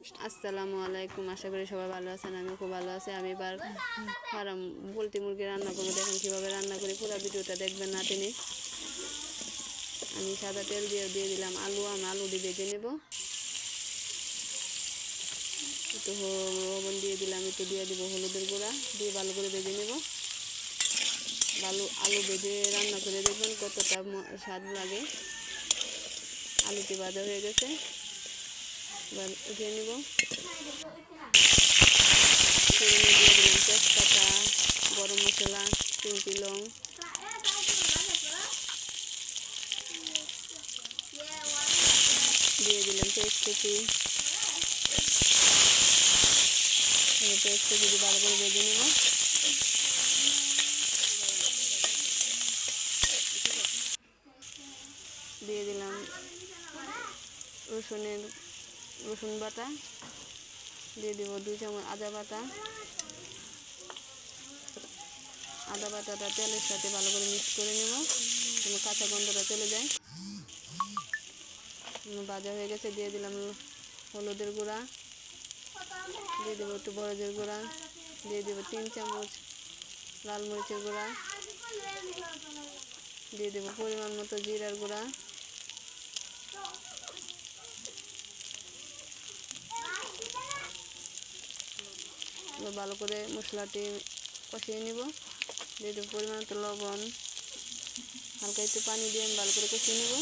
আসসালামু আলাইকুম, আশা করি সবাই ভালো আছেন। আমি খুব ভালো আছি। আমি এবার ফার্ম পোলট্রি মুরগি রান্না করবো। দেখেন কীভাবে রান্না করি, পুরো ভিডিওটা দেখবেন না তিনি। আমি সাদা তেল দিয়ে দিলাম আলু। আমি আলু দিয়ে ভেজে নেব। একটু লবণ দিয়ে দিলাম, একটু দিয়ে দিব হলুদের গুঁড়া, দিয়ে ভালো করে ভেজে নেব। আলু ভেজে রান্না করে দেখবেন কতটা স্বাদ লাগে। আলুটি ভাজা হয়ে গেছে, এবার উঠিয়ে নেব। ফোড়নে দিয়ে দিলাম তেজপাতা, গরম মশলা, 3টি লং, দিয়ে দিলাম পেঁয়াজ কুচি। পেঁয়াজ কুচি দিয়ে ভালো করে ভেজে নেব। দিয়ে দিলাম রসুন বাটা, দিয়ে দিব 2 চামচ আদা বাটাটা তেলের সাথে ভালো করে মিক্স করে নেব, যেন কাঁচা গন্ধটা চলে যায়। ভাজা হয়ে গেছে, দিয়ে দিলাম হলুদের গুঁড়া, দিয়ে দেবো একটু বরজের গুঁড়া, দিয়ে দেবো 3 চামচ লাল মরিচের গুঁড়া, দিয়ে দেবো পরিমাণ মতো জিরার গুঁড়া, ভালো করে মশলাটি কষিয়ে নিব। দিয়ে দেবো পরিমাণ মতো লবণ, হালকা একটু পানি দিয়ে ভালো করে কষিয়ে নেব।